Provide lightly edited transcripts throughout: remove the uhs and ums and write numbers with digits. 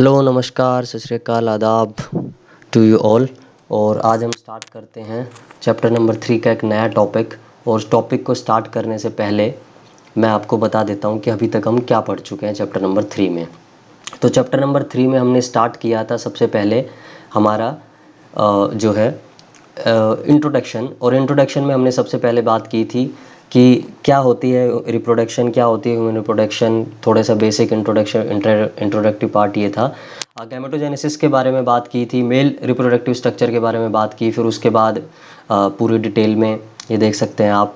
Hello नमस्कार सत श्री अकाल आदाब टू यू ऑल। और आज हम स्टार्ट करते हैं चैप्टर नंबर 3 का एक नया टॉपिक। और उस टॉपिक को स्टार्ट करने से पहले मैं आपको बता देता हूं कि अभी तक हम क्या पढ़ चुके हैं चैप्टर नंबर 3 में। तो चैप्टर नंबर 3 में हमने स्टार्ट किया था सबसे पहले हमारा जो है इंट्रोडक्शन। और इंट्रोडक्शन में हमने सबसे पहले बात की थी कि क्या होती है रिप्रोडक्शन, क्या होती है ह्यूमन रिप्रोडक्शन। थोड़ा सा बेसिक इंट्रोडक्टिव पार्ट ये था। गैमेटोजेनेसिस के बारे में बात की थी, मेल रिप्रोडक्टिव स्ट्रक्चर के बारे में बात की। फिर उसके बाद पूरी डिटेल में ये देख सकते हैं आप,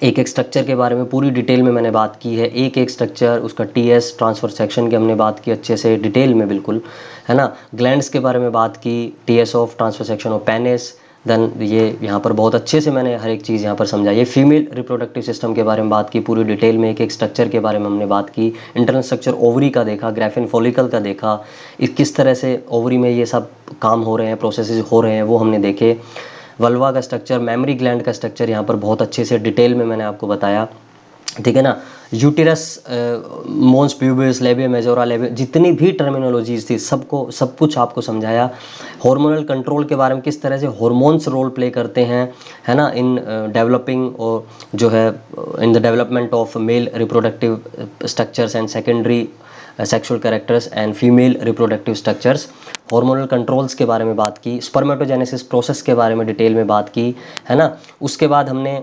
एक एक स्ट्रक्चर के बारे में पूरी डिटेल में मैंने बात की है। एक एक स्ट्रक्चर उसका टीएस ट्रांसफर सेक्शन की हमने बात की अच्छे से डिटेल में, बिल्कुल है ना। ग्लैंड्स के बारे में बात की, TS of transfer section of penis. Then ये यहाँ पर बहुत अच्छे से मैंने हर एक चीज़ यहाँ पर समझाई है। फीमेल रिप्रोडक्टिव सिस्टम के बारे में बात की पूरी डिटेल में, एक एक स्ट्रक्चर के बारे में हमने बात की। इंटरनल स्ट्रक्चर ओवरी का देखा, ग्राफिन फॉलिकल का देखा, किस तरह से ओवरी में ये सब काम हो रहे हैं, प्रोसेसेस हो रहे हैं, वो हमने देखे। वल्वा का स्ट्रक्चर, मेमरी ग्लैंड का स्ट्रक्चर यहाँ पर बहुत अच्छे से डिटेल में मैंने आपको बताया, ठीक है ना। Uterus, mons pubis, labia majora, labia, जितनी भी टर्मिनोलॉजीज थी सब कुछ आपको समझाया। हार्मोनल कंट्रोल के बारे में, किस तरह से हार्मोन्स रोल प्ले करते हैं, है ना, इन डेवलपिंग और जो है in the development of male reproductive structures and secondary sexual characters and female reproductive structures. Hormonal controls के बारे में बात की, स्पर्मेटोजेनेसिस प्रोसेस के बारे में डिटेल में बात की, है ना। उसके बाद हमने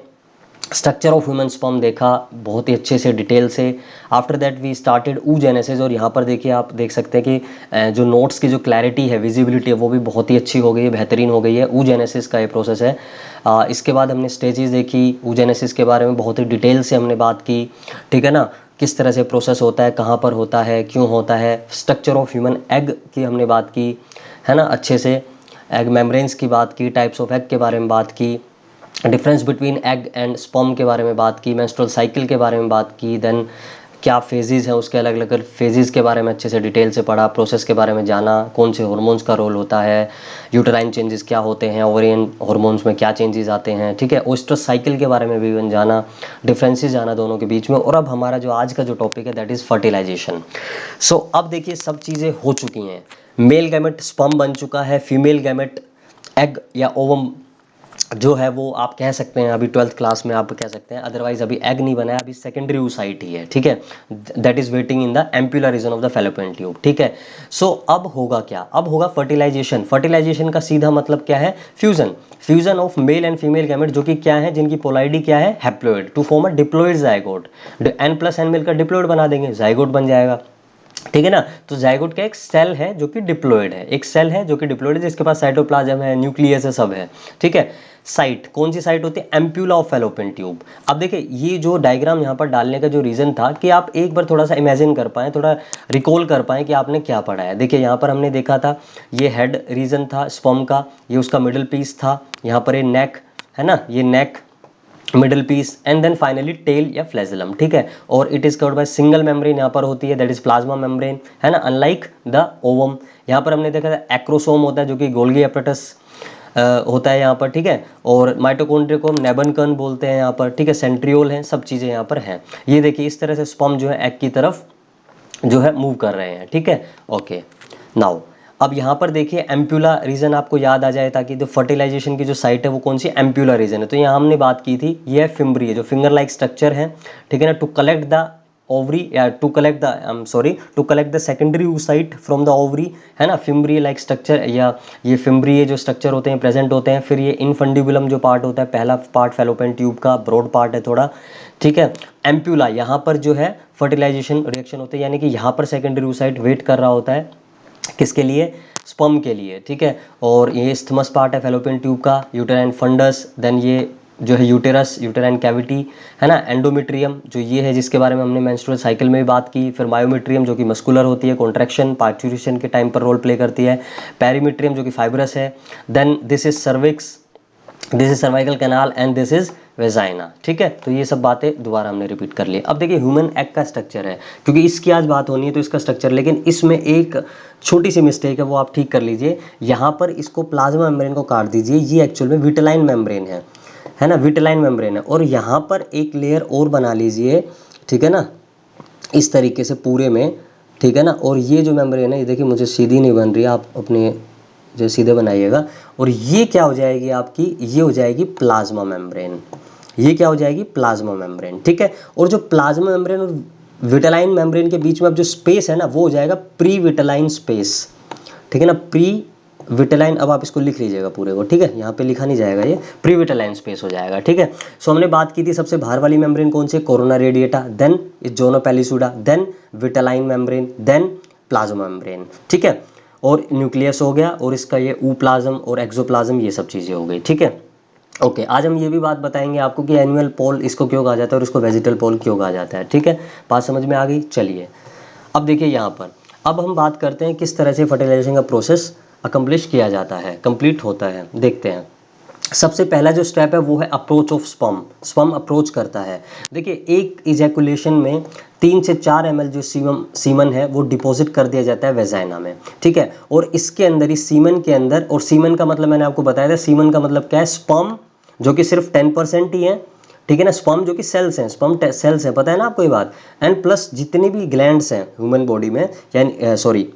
स्ट्रक्चर ऑफ ह्यूमन स्पर्म देखा बहुत ही अच्छे से डिटेल से। After that we started oogenesis। और यहाँ पर देखिए, आप देख सकते हैं कि जो नोट्स की जो क्लैरिटी है, विजिबिलिटी है, वो भी बहुत ही अच्छी हो गई है, बेहतरीन हो गई है। oogenesis का ये प्रोसेस है। इसके बाद हमने स्टेजेस देखी, oogenesis के बारे में बहुत ही डिटेल से हमने बात की, ठीक है ना। किस तरह से प्रोसेस होता है, कहाँ पर होता है, क्यों होता है। स्ट्रक्चर ऑफ ह्यूमन एग की हमने बात की, है ना, अच्छे से। एग मेम्ब्रेन्स की बात की, टाइप्स ऑफ एग के बारे में बात की, difference between egg and sperm के बारे में बात की, मेंस्ट्रुअल साइकिल के बारे में बात की। देन क्या फेजेस हैं, उसके अलग अलग फेजेस के बारे में अच्छे से डिटेल से पढ़ा, प्रोसेस के बारे में जाना, कौन से हार्मोन्स का रोल होता है, यूटेराइन चेंजेस क्या होते हैं, ओवेरियन हार्मोन्स में क्या चेंजेस आते हैं, ठीक है। ओएस्ट्रस साइकिल के बारे में भी इवन जाना, डिफरेंसेस जाना दोनों के बीच में। और अब हमारा जो आज का जो टॉपिक है दैट इज़ फर्टिलाइजेशन। सो अब देखिए, सब चीज़ें हो चुकी हैं। मेल गैमेट स्पर्म बन चुका है, फीमेल गैमेट एग या ओवम जो है वो आप कह सकते हैं अभी 12th क्लास में आप कह सकते हैं, अदरवाइज अभी एग नहीं बना है, अभी सेकेंडरी oocyte ही है, ठीक है। That is waiting in the ampullar region of the fallopian tube, ठीक है। सो अब होगा क्या, अब होगा फर्टिलाइजेशन। फर्टिलाइजेशन का सीधा मतलब क्या है, fusion. Fusion of male and female gamete, जो कि क्या है, जिनकी पोलारिटी क्या है, haploid, to form a diploid zygote. N plus N मिलकर डिप्लॉइड बना देंगे, जाइगोट बन जाएगा, ठीक है ना। तो जाइगोट का एक सेल है जो कि डिप्लॉइड है, एक सेल है जो कि डिप्लॉइड है, जिसके पास साइटोप्लाज्म है, न्यूक्लियस है, सब है, ठीक है। साइट कौन सी साइट होती है, एम्प्यूला ऑफ फैलोपियन ट्यूब। अब देखिए, ये जो डायग्राम यहाँ पर डालने का जो रीजन था कि आप एक बार थोड़ा सा इमेजिन कर पाएं, थोड़ा रिकॉल कर पाएं कि आपने क्या पढ़ा है। देखिए, यहाँ पर हमने देखा था ये हेड रीजन था स्पर्म का, ये उसका मिडिल पीस था, यहाँ पर ये नेक है ना, ये neck, middle piece, and then finally tail या फ्लैजिलम, ठीक है। और it is covered by single membrane यहाँ पर होती है, दैट इज प्लाज्मा मेम्ब्रेन, है ना, अनलाइक द ओवम। यहाँ पर हमने देखा था एक्रोसोम होता है जो कि गोल्गी एपरेटस होता है यहाँ पर, ठीक है। और माइटोकॉन्ड्रिया को हम नेबनकर्न बोलते हैं यहाँ पर, ठीक है। सेंट्रियोल हैं, सब चीज़ें यहाँ पर हैं। ये देखिए, इस तरह से स्पर्म जो है एग की तरफ जो है मूव कर रहे हैं, ठीक है। ओके, नाउ अब यहाँ पर देखिए एम्प्यूला रीजन आपको याद आ जाए, ताकि जो फर्टिलाइजेशन की जो साइट है वो कौन सी, एम्प्यूला रीजन है। तो यहाँ हमने बात की थी, ये फिम्ब्री है, जो फिंगर लाइक स्ट्रक्चर है, ठीक है ना, टू कलेक्ट द ओवरी या to collect the to collect the secondary oocyte from the ovary, है ना। फिम्ब्री लाइक स्ट्रक्चर या ये फिम्ब्री जो स्ट्रक्चर होते हैं प्रेजेंट होते हैं। फिर ये इनफंडिबुलम जो पार्ट होता है, पहला पार्ट फैलोपियन ट्यूब का ब्रॉड पार्ट है थोड़ा, ठीक है। एम्प्यूला यहाँ पर जो है फर्टिलाइजेशन रिएक्शन होते हैं, यानी कि यहाँ पर सेकेंडरी oocyte वेट कर रहा होता है, किसके लिए, स्पर्म के लिए, ठीक है। और ये स्थमस पार्ट है फैलोपियन ट्यूब का, यूटेराइन फंडस, देन ये जो है यूटेरस, यूटेराइन कैविटी, है ना। एंडोमेट्रियम जो ये है, जिसके बारे में हमने मेंस्ट्रुअल साइकिल में भी बात की। फिर मायोमेट्रियम जो कि मस्कुलर होती है, कॉन्ट्रैक्शन पार्ट्यूरेशन के टाइम पर रोल प्ले करती है। पेरीमेट्रियम जो कि फाइब्रस है। Then this is cervix, this is cervical canal, and this is vagina, ठीक है। तो ये सब बातें दोबारा हमने रिपीट कर ली। अब देखिए, ह्यूमन एग का स्ट्रक्चर है, क्योंकि इसकी आज बात होनी है तो इसका स्ट्रक्चर, लेकिन इसमें एक छोटी सी मिस्टेक है, वो आप ठीक कर लीजिए। यहाँ पर इसको प्लाज्मा मेम्ब्रेन को काट दीजिए, ये एक्चुअल में विटेलाइन मेम्ब्रेन है ना, विटेलाइन मेम्ब्रेन है। और यहाँ पर एक लेयर और बना लीजिए, ठीक है ना, इस तरीके से पूरे में ठीक है ना। और ये जो मेम्ब्रेन है, ये देखिए मुझे सीधी नहीं बन रही है, आप अपने जो सीधे बनाइएगा। और ये क्या हो जाएगी आपकी, ये हो जाएगी प्लाज्मा मेम्ब्रेन। ये क्या हो जाएगी, प्लाज्मा मेम्ब्रेन, ठीक है। और जो प्लाज्मा मेम्ब्रेन और विटेलाइन मेम्ब्रेन के बीच में अब जो स्पेस है ना, वो हो जाएगा प्री विटेलाइन स्पेस, ठीक है ना। प्री विटेलाइन, अब आप इसको लिख लीजिएगा पूरे को, ठीक है, यहाँ पे लिखा नहीं जाएगा, ये प्री विटेलाइन स्पेस हो जाएगा, ठीक है। सो हमने बात की थी सबसे बाहर वाली मेम्ब्रेन कौन सी, corona radiata, then zona pellucida, then vitelline membrane, then plasma membrane, ठीक है। और न्यूक्लियस हो गया, और इसका ये ऊप्लाज्म और एक्सोप्लाज्म, ये सब चीज़ें हो गई, ठीक है। ओके, आज हम ये भी बात बताएंगे आपको कि एनुअल पोल इसको क्यों कहा जाता है और इसको वेजिटल पोल क्यों कहा जाता है, ठीक है। बात समझ में आ गई। चलिए अब देखिए यहाँ पर, अब हम बात करते हैं किस तरह से फर्टिलाइजेशन का प्रोसेस अकम्प्लिश किया जाता है, कंप्लीट होता है, देखते हैं। सबसे पहला जो स्टेप है वो है approach of sperm. Sperm approach करता है। देखिए एक इजैकुलेशन में 3 से 4 ml जो सीमन है वो डिपॉजिट कर दिया जाता है वेजाइना में, ठीक है। और इसके अंदर, इस सीमन के अंदर, और सीमन का मतलब मैंने आपको बताया था, सीमन का मतलब क्या है, स्पर्म जो कि सिर्फ 10% ही है, ठीक है ना। स्पर्म जो कि सेल्स हैं, स्पर्म सेल्स हैं, पता है ना आपको ये बात। एंड प्लस जितनी भी ग्लैंड्स हैं ह्यूमन बॉडी में, यानी सॉरी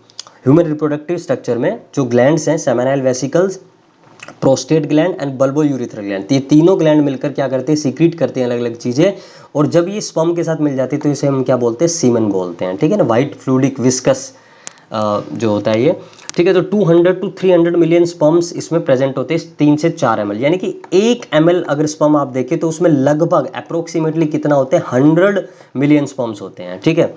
ह्यूमन रिप्रोडक्टिव स्ट्रक्चर में जो ग्लैंड्स हैं, seminal vesicles, prostate gland and bulbo urethral gland, ये तीनों ग्लैंड मिलकर क्या करते हैं, सीक्रेट करते हैं अलग अलग चीज़ें। और जब ये स्पर्म के साथ मिल जाती है तो इसे हम क्या बोलते हैं, सीमन बोलते हैं, ठीक है ना। वाइट फ्लूइडिक विस्कस जो होता है ये, ठीक है। तो 200 to 300 मिलियन स्पर्म्स इसमें प्रेजेंट होते हैं 3 से 4 ml, यानी कि 1 ml अगर स्पर्म आप देखें तो उसमें लगभग अप्रोक्सीमेटली कितना होते हैं, 100 मिलियन स्पर्म्स होते हैं, ठीक है।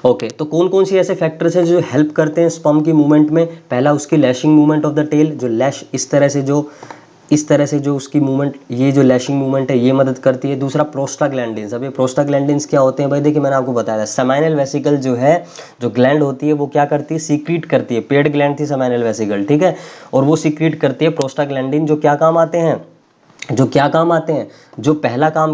ओके, तो कौन कौन सी ऐसे फैक्टर्स हैं जो हेल्प करते हैं स्पर्म की मूवमेंट में। पहला उसकी lashing movement of the tail, जो लैश इस तरह से जो उसकी मूवमेंट, ये जो लैशिंग मूवमेंट है ये मदद करती है। दूसरा प्रोस्टाग्लैंडिन्स। अब ये प्रोस्टाग्लैंडिन्स क्या होते हैं भाई, देखिए मैंने आपको बताया था, सेमाइनल वेसिकल जो है, जो ग्लैंड होती है वो क्या करती है, सीक्रेट करती है। पेड ग्लैंड थी सेमाइनल वेसिकल, ठीक है, और वो सीक्रेट करती है प्रोस्टाग्लैंडिन, जो क्या काम आते हैं, जो पहला काम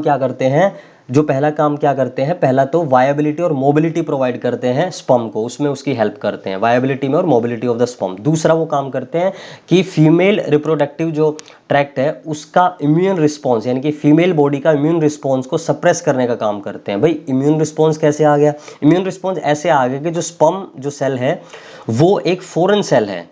क्या करते हैं, पहला तो वायबिलिटी और मोबिलिटी प्रोवाइड करते हैं स्पर्म को, उसमें उसकी हेल्प करते हैं, वायबिलिटी में और मोबिलिटी ऑफ द स्पर्म। दूसरा वो काम करते हैं कि फीमेल रिप्रोडक्टिव जो ट्रैक्ट है उसका इम्यून रिस्पॉन्स, यानी कि फीमेल बॉडी का इम्यून रिस्पॉन्स को सप्रेस करने का काम करते हैं। भाई इम्यून रिस्पॉन्स कैसे आ गया, इम्यून रिस्पॉन्स ऐसे आ गया कि जो स्पर्म जो सेल है वो एक फॉरेन सेल है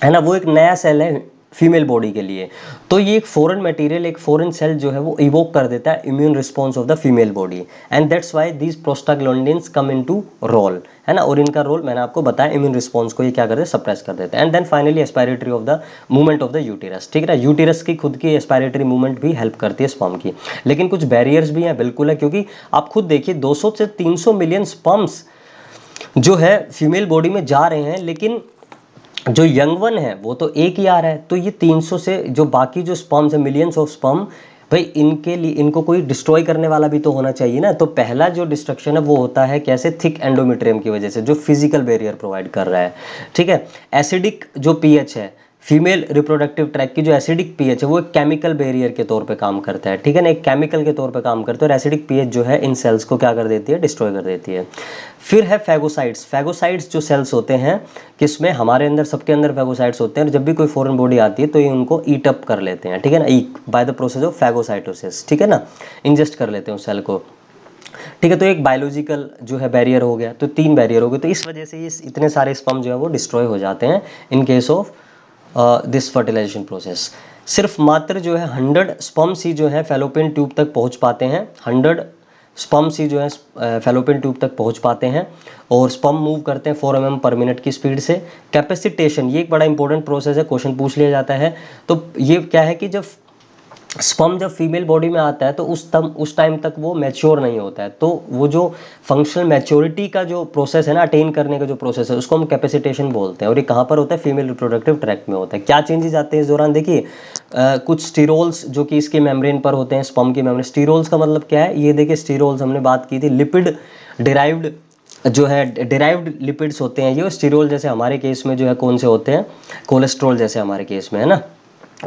ना, वो एक नया सेल है फीमेल बॉडी के लिए। तो ये एक फॉरेन मटेरियल, एक फॉरेन सेल जो है वो इवोक कर देता है immune response of the female body, and that's why these prostaglandins come into role, है ना। और इनका रोल मैंने आपको बताया, इम्यून रिस्पॉन्स को ये क्या करते हैं, सप्रेस कर देते हैं। And then finally aspiratory of the movement of the uterus, ठीक है ना। यूटेरस की खुद की एस्पायरेटरी मूवमेंट भी हेल्प करती है स्पर्म की। लेकिन कुछ बैरियर्स भी हैं, बिल्कुल है, क्योंकि आप खुद देखिए 200 से 300 मिलियन स्पर्म्स जो है फीमेल बॉडी में जा रहे हैं, लेकिन जो यंग वन है वो तो एक ही आ रहा है। तो ये 300 से जो बाकी जो स्पर्म्स है, मिलियंस ऑफ स्पर्म, भाई इनके लिए, इनको कोई डिस्ट्रॉय करने वाला भी तो होना चाहिए ना। तो पहला जो डिस्ट्रक्शन है वो होता है कैसे, थिक एंडोमेट्रियम की वजह से, जो फिजिकल बैरियर प्रोवाइड कर रहा है, ठीक है। एसिडिक जो पीएच है, फीमेल रिप्रोडक्टिव ट्रैक की जो एसिडिक पीएच है वो एक केमिकल बैरियर के तौर पे काम करता है, ठीक है ना, एक केमिकल के तौर पे काम करता है। और एसिडिक पीएच जो है इन सेल्स को क्या कर देती है, डिस्ट्रॉय कर देती है। फिर है फैगोसाइट्स। फैगोसाइट्स जो सेल्स होते हैं, किसमें, हमारे अंदर, सबके अंदर फैगोसाइट्स होते हैं। और जब भी कोई फॉरेन बॉडी आती है तो ये उनको ईट अप कर लेते हैं, ठीक है ना, eat by the process of phagocytosis, ठीक है ना, इंजेस्ट कर लेते हैं उस सेल को, ठीक है। तो एक बायोलॉजिकल जो है बैरियर हो गया, तो 3 बैरियर हो गए। तो इस वजह से ये इतने सारे स्पर्म जो है वो डिस्ट्रॉय हो जाते हैं in case of this fertilization process. सिर्फ मात्र जो है 100 स्पर्म्स ही जो है फैलोपियन ट्यूब तक पहुंच पाते हैं, 100 स्पर्म्स ही जो है फैलोपियन ट्यूब तक पहुंच पाते हैं। और स्पर्म मूव करते हैं 4 mm पर मिनट की स्पीड से। कैपेसिटेशन, ये एक बड़ा इंपॉर्टेंट प्रोसेस है, क्वेश्चन पूछ लिया जाता है। तो ये क्या है कि जब स्पर्म जब फीमेल बॉडी में आता है तो उस टाइम तक वो मैच्योर नहीं होता है। तो वो जो फंक्शनल मैच्योरिटी का जो प्रोसेस है ना, अटेन करने का जो प्रोसेस है, उसको हम कैपेसिटेशन बोलते हैं। और ये कहाँ पर होता है, फीमेल रिप्रोडक्टिव ट्रैक्ट में होता है। क्या चेंजेस आते हैं इस दौरान, देखिए कुछ स्टीरोल्स जो कि इसके मेम्ब्रेन पर होते हैं, स्पर्म की मेम्ब्रेन। स्टीरोल्स का मतलब क्या है, ये देखिए स्टीरोल्स हमने बात की थी, लिपिड डिराइव्ड जो है, डिराइव्ड लिपिड्स होते हैं ये। स्टीरोल जैसे हमारे केस में जो है कौन से होते हैं, कोलेस्ट्रॉल जैसे हमारे केस में, है ना।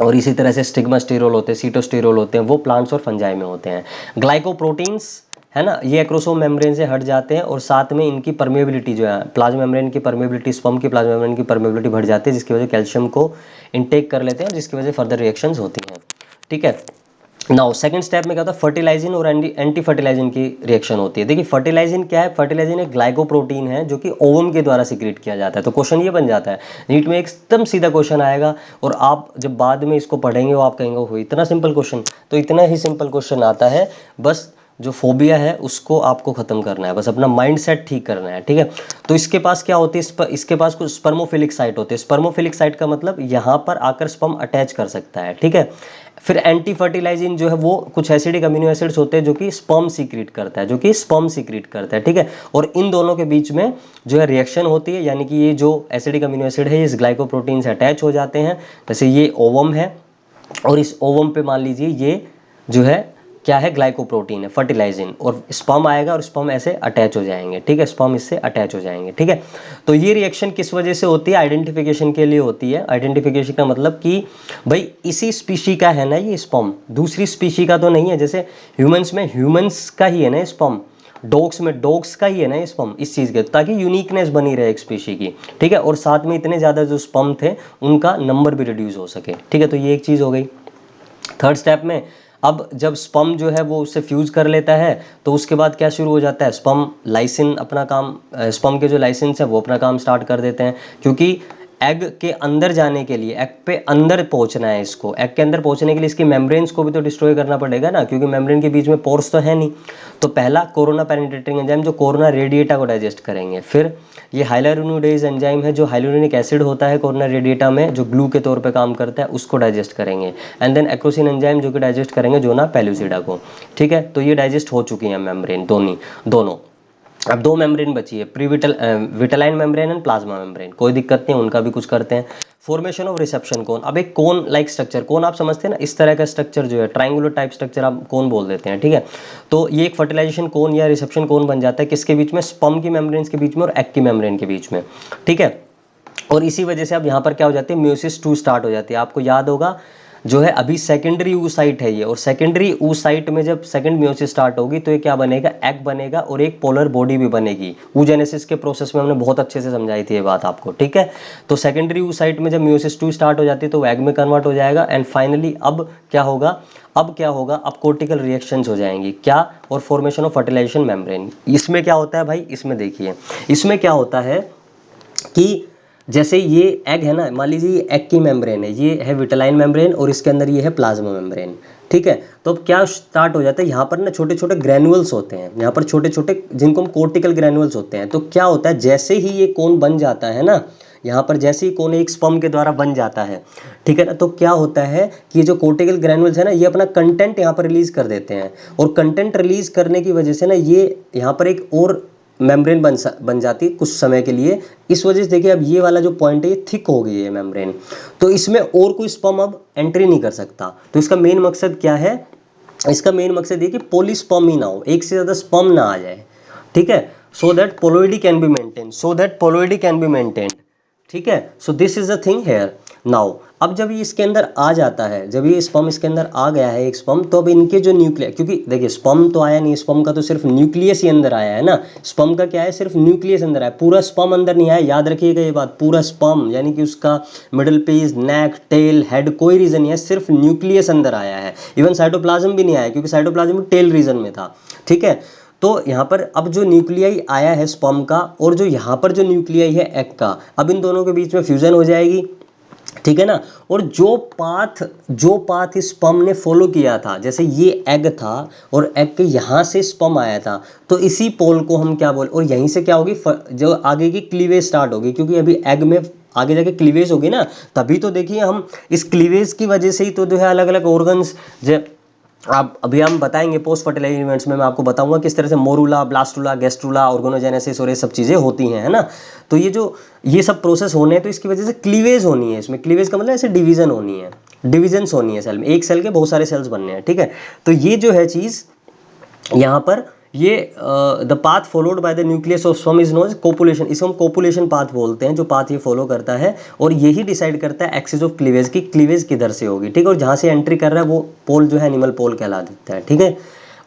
और इसी तरह से स्टिग्मास्टेरोल होते हैं, सीटोस्टेरोल होते हैं, वो प्लांट्स और फंजाई में होते हैं। ग्लाइकोप्रोटीन्स, है ना, ये एक्रोसोम मेम्ब्रेन से हट जाते हैं। और साथ में इनकी परमेबिलिटी जो है, प्लाज्मा मेम्ब्रेन की परमेबिलिटी, स्पर्म की प्लाज्मा मेम्ब्रेन की परमेबिलिटी बढ़ जाती है, जिसकी वजह से कैल्शियम को इनटेक कर लेते हैं, जिसकी वजह से फर्दर रिएक्शंस होती हैं, ठीक है। नाउ सेकंड स्टेप में क्या होता है, फर्टिलाइजिन और एंटी फर्टिलाइजिन की रिएक्शन होती है। देखिए फर्टिलाइजिन क्या है, फर्टिलाइजिन एक ग्लाइकोप्रोटीन है जो कि ओवम के द्वारा सिक्रेट किया जाता है। तो क्वेश्चन ये बन जाता है, नीट में एकदम सीधा क्वेश्चन आएगा, और आप जब बाद में इसको पढ़ेंगे वो आप कहेंगे हो इतना सिंपल क्वेश्चन। तो इतना ही सिंपल क्वेश्चन आता है, बस जो फोबिया है उसको आपको खत्म करना है, बस अपना माइंड सेट ठीक करना है, ठीक है। तो इसके पास क्या होती है, इसके पास कुछ स्पर्मोफिलिक साइट होते हैं। स्पर्मोफिलिक साइट का मतलब यहाँ पर आकर स्पर्म अटैच कर सकता है, ठीक है। फिर एंटी फर्टिलाइजिन जो है वो कुछ एसिडिक अमीनो एसिड्स होते हैं जो कि स्पर्म सीक्रेट करता है, जो कि स्पर्म सीक्रेट करता है, ठीक है। और इन दोनों के बीच में जो है रिएक्शन होती है, यानी कि ये जो एसिडिक अमीनो एसिड है इस ग्लाइकोप्रोटीन से अटैच हो जाते हैं। जैसे ये ओवम है, और इस ओवम पे मान लीजिए ये जो है क्या है, ग्लाइकोप्रोटीन है, फर्टिलाइजिन, और स्पर्म आएगा और स्पर्म ऐसे अटैच हो जाएंगे, ठीक है, स्पर्म इससे अटैच हो जाएंगे, ठीक है। तो ये रिएक्शन किस वजह से होती है, आइडेंटिफिकेशन के लिए होती है। आइडेंटिफिकेशन का मतलब कि भाई इसी स्पीशी का है ना ये स्पर्म, दूसरी स्पीशी का तो नहीं है। जैसे ह्यूमंस में ह्यूमंस का ही है ना स्पर्म, डॉग्स में डॉग्स का ही है ना ये स्पर्म, इस चीज़ के, ताकि यूनिकनेस बनी रहे एक स्पीशी की, ठीक है। और साथ में इतने ज़्यादा जो स्पर्म थे उनका नंबर भी रिड्यूस हो सके, ठीक है। तो ये एक चीज़ हो गई। थर्ड स्टेप में अब जब स्पर्म जो है वो उससे फ्यूज कर लेता है, तो उसके बाद क्या शुरू हो जाता है, स्पर्म लाइसिन अपना काम, स्पर्म के जो लाइसिन्स है वो अपना काम स्टार्ट कर देते हैं। क्योंकि एग के अंदर जाने के लिए, एग पे अंदर पहुंचना है इसको, एग के अंदर पहुंचने के लिए इसकी मेम्ब्रेन्स को भी तो डिस्ट्रॉय करना पड़ेगा ना, क्योंकि मेम्ब्रेन के बीच में पोर्स तो है नहीं। तो पहला कोरोना पेनिट्रेटिंग एंजाइम जो कोरोना रेडिएटा को डाइजेस्ट करेंगे। फिर ये हाइलुरोनिडेज एंजाइम है जो हाइलुरोनिक एसिड होता है कोरोना रेडिएटा में, जो ग्लू के तौर पे काम करता है, उसको डाइजेस्ट करेंगे। एंड देन एक्रोसिन एंजाइम जो कि डाइजेस्ट करेंगे जोना पेलुसिडा को, ठीक है। तो ये डाइजेस्ट हो चुकी हैं मेम्ब्रेन दोनों। अब दो मेम्ब्रेन बची है, vitelline membrane and plasma membrane, कोई दिक्कत नहीं, उनका भी कुछ करते हैं। फॉर्मेशन ऑफ रिसेप्शन कोन, अब एक कोन लाइक स्ट्रक्चर, कोन आप समझते हैं ना, इस तरह का स्ट्रक्चर जो है ट्राइंगुलर टाइप स्ट्रक्चर आप कोन बोल देते हैं, ठीक है। तो ये एक फर्टिलाइजेशन कोन या रिसेप्शन कोन बन जाता है, किसके बीच में, स्पर्म की मेम्ब्रेन्स के बीच में और एग की मेम्ब्रेन के बीच में, ठीक है। और इसी वजह से अब यहाँ पर क्या हो जाती है, म्योसिस 2 स्टार्ट हो जाती है। आपको याद होगा जो है अभी सेकेंडरी oocyte है ये, और सेकेंडरी oocyte में जब सेकंड म्योसिस स्टार्ट होगी तो ये क्या बनेगा, एग बनेगा और एक पोलर बॉडी भी बनेगी। oogenesis के प्रोसेस में हमने बहुत अच्छे से समझाई थी ये बात आपको, ठीक है। तो सेकेंडरी oocyte में जब म्योसिस 2 स्टार्ट हो जाती है तो एग में कन्वर्ट हो जाएगा। एंड फाइनली अब क्या होगा, अब कोर्टिकल रिएक्शंस हो जाएंगी, क्या, और फॉर्मेशन ऑफ फर्टिलाइजेशन मेम्ब्रेन। इसमें क्या होता है भाई, इसमें देखिए, इसमें क्या होता है कि जैसे ये एग है ना, मान लीजिए ये एग की मेम्ब्रेन है, ये है विटेलाइन मेम्ब्रेन और इसके अंदर ये है प्लाज्मा मेम्ब्रेन, ठीक है। तो अब क्या स्टार्ट हो जाता है, यहाँ पर ना छोटे छोटे ग्रैनुअल्स होते हैं, यहाँ पर छोटे छोटे जिनको हम कोर्टिकल ग्रैनुअल्स होते हैं। तो क्या होता है, जैसे ही ये कोन बन जाता है ना, यहाँ पर जैसे ही कोन एक स्पर्म के द्वारा बन जाता है, ठीक है ना, तो क्या होता है कि ये जो कोर्टिकल ग्रैनुअल्स है ना, ये अपना कंटेंट यहाँ पर रिलीज कर देते हैं। और कंटेंट रिलीज करने की वजह से ना ये यहाँ पर एक और मेम्ब्रेन बन जाती है कुछ समय के लिए। इस वजह से देखिए अब ये वाला जो पॉइंट है ये थिक हो गई है मेम्ब्रेन, तो इसमें और कोई स्पर्म अब एंट्री नहीं कर सकता। तो इसका मेन मकसद क्या है, इसका मेन मकसद ये कि पॉलीस्पर्म ही ना हो, एक से ज़्यादा स्पर्म ना आ जाए, ठीक है। So that ploidy can be maintained, ठीक है। So this is the thing here now. अब जब ये इसके अंदर आ जाता है, जब ये स्पर्म इसके अंदर आ गया है एक स्पर्म, तो अब इनके जो न्यूक्लियस, क्योंकि देखिए स्पर्म तो आया नहीं, स्पर्म का तो सिर्फ न्यूक्लियस ही अंदर आया है ना, स्पर्म का क्या है, सिर्फ न्यूक्लियस अंदर आया, पूरा स्पर्म अंदर नहीं आया, याद रखिएगा ये बात, पूरा स्पर्म यानी कि उसका मिडल पीस, नेक, टेल, हेड कोई रीजन नहीं है, सिर्फ न्यूक्लियस अंदर आया है। इवन साइटोप्लाज्म भी नहीं आया क्योंकि साइटोप्लाज्म टेल रीजन में था, ठीक है। तो यहाँ पर अब जो न्यूक्लियाई आया है स्पर्म का और जो यहाँ पर जो न्यूक्लियाई है एग का, अब इन दोनों के बीच में फ्यूजन हो जाएगी, ठीक है ना। और जो पाथ इस स्पर्म ने फॉलो किया था, जैसे ये एग था और एग के यहाँ से स्पर्म आया था, तो इसी पोल को हम क्या बोल, और यहीं से क्या होगी, जो आगे की क्लीवेज स्टार्ट होगी, क्योंकि अभी एग में आगे जाके क्लीवेज होगी ना, तभी तो देखिए हम इस क्लीवेज की वजह से ही तो जो है अलग अलग ऑर्गन्स जो आप अभी हम बताएंगे पोस्ट फर्टिलाइजिंग इवेंट्स में, मैं आपको बताऊंगा किस तरह से मोरूला, ब्लास्टुला, गेस्ट्रुला, ऑर्गेनोजेनेसिस और ये सब चीज़ें होती हैं, है ना। तो ये सब प्रोसेस होने हैं, तो इसकी वजह से क्लीवेज होनी है, इसमें क्लीवेज का मतलब ऐसे डिवीजन होनी है, डिविजन्स होनी है सेल में, एक सेल के बहुत सारे सेल्स बनने हैं, ठीक है। तो ये जो है चीज़ यहाँ पर ये the path followed by the nucleus of sperm is known as copulation, इसको हम कोपुलेशन पाथ बोलते हैं, जो पाथ ये फॉलो करता है और यही डिसाइड करता है एक्सिस ऑफ क्लीवेज की, क्लीवेज किधर से होगी, ठीक है। और जहाँ से एंट्री कर रहा है वो पोल जो है एनिमल पोल कहला देता है, ठीक है।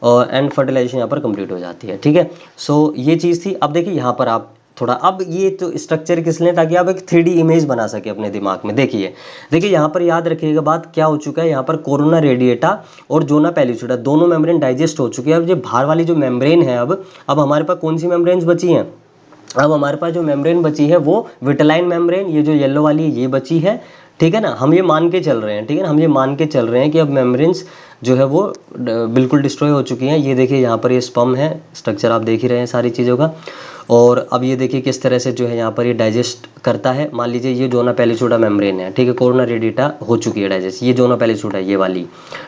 और एंड फर्टिलाइजेशन यहाँ पर कंप्लीट हो जाती है, ठीक है। सो ये चीज़ थी। अब देखिए यहाँ पर आप थोड़ा। अब ये तो स्ट्रक्चर किस लिए, ताकि आप एक 3D इमेज बना सके अपने दिमाग में। देखिए यहाँ पर याद रखिएगा बात क्या हो चुका है, यहाँ पर कोरोना रेडिएटा और जोना पेलिसुडा दोनों मेम्ब्रेन डाइजेस्ट हो चुकी है। अब जो बाहर वाली जो मेम्ब्रेन है, अब हमारे पास कौन सी मेम्ब्रेन्स बची हैं? अब हमारे पास जो मेम्ब्रेन बची है वो विटेलाइन मेम्ब्रेन, ये जो येलो वाली है ये बची है, ठीक है ना। हम ये मान के चल रहे हैं, ठीक है ना, हम ये मान के चल रहे हैं कि अब मेम्ब्रेन्स जो है वो बिल्कुल डिस्ट्रॉय हो चुकी हैं। ये देखिए यहाँ पर ये स्पर्म है, स्ट्रक्चर आप देख ही रहे हैं सारी चीज़ों का। और अब ये देखिए किस तरह से जो है यहाँ पर ये डाइजेस्ट करता है। मान लीजिए ये जोना पेलिसुडा मेम्ब्रेन है, ठीक है, कोरोना रेडिएटा हो चुकी है डाइजेस्ट, ये जोना पेलिसुडा ये वाली,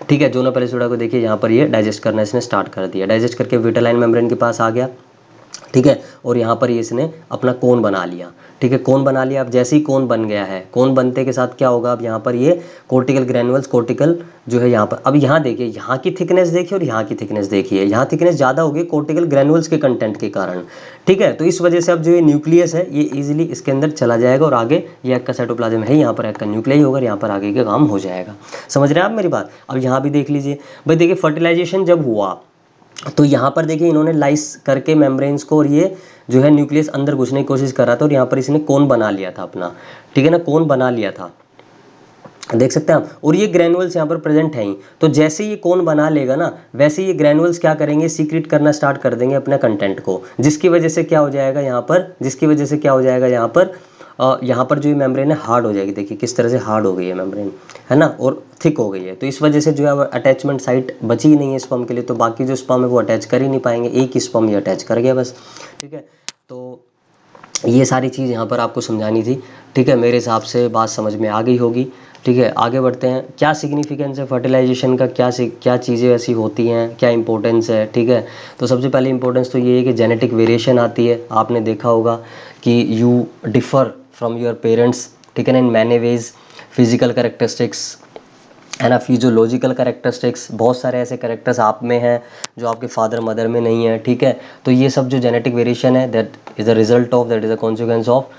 ठीक है। जोना पेलिसुडा को देखिए यहाँ पर ये डाइजेस्ट करना इसने स्टार्ट कर दिया, डाइजेस्ट करके विटेलाइन मेम्ब्रेन के पास आ गया, ठीक है। और यहाँ पर ये इसने अपना कोन बना लिया, ठीक है, कोन बना लिया। अब जैसे ही कोन बन गया है, कोन बनते के साथ क्या होगा, अब यहाँ पर ये कोर्टिकल ग्रैनुअल्स, कोर्टिकल जो है यहाँ पर, अब यहाँ देखिए यहाँ की थिकनेस देखिए और यहाँ की थिकनेस देखिए, यहाँ थिकनेस ज़्यादा होगी कोर्टिकल ग्रैनुअल्स के कंटेंट के कारण, ठीक है। तो इस वजह से अब जो ये न्यूक्लियस है ये इजीली इसके अंदर चला जाएगा और आगे ये एक का साइटोप्लाज्म है, यहाँ पर एक का न्यूक्लियस होगा, यहाँ पर आगे का काम हो जाएगा। समझ रहे हैं आप मेरी बात? अब यहाँ भी देख लीजिए भाई, देखिए फर्टिलाइजेशन जब हुआ तो यहाँ पर देखिए इन्होंने लाइस करके मेम्ब्रेन्स को, और ये जो है न्यूक्लियस अंदर घुसने की कोशिश कर रहा था और यहाँ पर इसने कोन बना लिया था अपना, ठीक है ना, कोन बना लिया था, देख सकते हैं आप। और ये ग्रैनुअल्स यहाँ पर प्रेजेंट हैं ही, तो जैसे ये कोन बना लेगा ना, वैसे ये ग्रैनुअल्स क्या करेंगे, सीक्रेट करना स्टार्ट कर देंगे अपने कंटेंट को, जिसकी वजह से क्या हो जाएगा यहाँ पर, जिसकी वजह से क्या हो जाएगा यहाँ पर जो ये मेम्ब्रेन है हार्ड हो जाएगी। देखिए किस तरह से हार्ड हो गई है मेम्ब्रेन, है ना, और थिक हो गई है। तो इस वजह से जो है अटैचमेंट साइट बची ही नहीं है स्पर्म के लिए, तो बाकी जो स्पर्म है वो अटैच कर ही नहीं पाएंगे, एक ही स्पर्म ये अटैच कर गया बस, ठीक है। तो ये सारी चीज़ यहाँ पर आपको समझानी थी, ठीक है। मेरे हिसाब से बात समझ में आ गई होगी, ठीक है। आगे बढ़ते हैं, क्या सिग्निफिकेंस है फर्टिलाइजेशन का, क्या चीज़ें ऐसी होती हैं, क्या इंपॉर्टेंस है, ठीक है। तो सबसे पहले इंपॉर्टेंस तो ये है कि जेनेटिक वेरिएशन आती है। आपने देखा होगा कि you differ from your parents, ठीक है ना, in many ways, physical characteristics, है ना, फिजियोलॉजिकल कैरेक्टरिस्टिक्स, बहुत सारे ऐसे कैरेक्टर्स आप में हैं जो आपके फादर मदर में नहीं है, ठीक है। तो ये सब जो जेनेटिक वेरिएशन है, that is a result of, that is a consequence of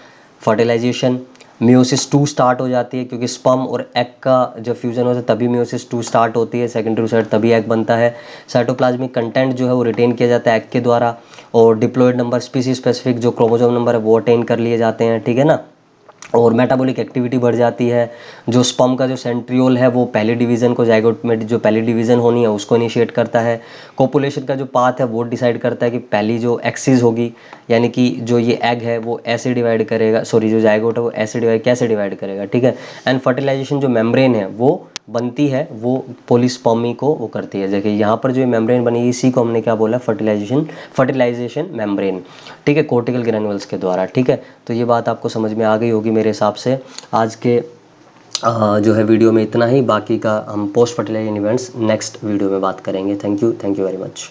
fertilization. Meiosis 2 start हो जाती है, क्योंकि स्पर्म और एग का जब फ्यूजन होता है तभी मियोसिस 2 स्टार्ट होती है, सेकेंडरी साइड तभी एग बनता है। साइटोप्लाज्मिक कंटेंट जो है वो रिटेन किया जाता है एग के द्वारा, और डिप्लॉयड नंबर, स्पीसीज स्पेसिफिक जो क्रोमोसोम नंबर है वो अटेन कर लिए जाते हैं, ठीक है ना। और मेटाबॉलिक एक्टिविटी बढ़ जाती है। जो स्पर्म का जो सेंट्रियोल है वो पहले डिवीज़न को, जाइगोट में जो पहली डिवीज़न होनी है उसको इनिशिएट करता है। कोपुलेशन का जो पाथ है वो डिसाइड करता है कि पहली जो एक्सिस होगी, यानी कि जो ये एग है वो ऐसे डिवाइड करेगा, सॉरी जो जाइगोट है वो ऐसे डिवाइड कैसे डिवाइड करेगा, ठीक है। एंड फर्टिलाइजेशन जो मेम्ब्रेन है वो बनती है, वो पोलिस्पर्मी को वो करती है। देखिए यहाँ पर जो मेम्ब्रेन बनी इसी को हमने क्या बोला, फर्टिलाइजेशन मेम्ब्रेन, ठीक है, कोर्टिकल ग्रैनुअल्स के द्वारा, ठीक है। तो ये बात आपको समझ में आ गई होगी मेरे हिसाब से। आज के जो है वीडियो में इतना ही, बाकी का हम post fertilization events next video में बात करेंगे। Thank you very much.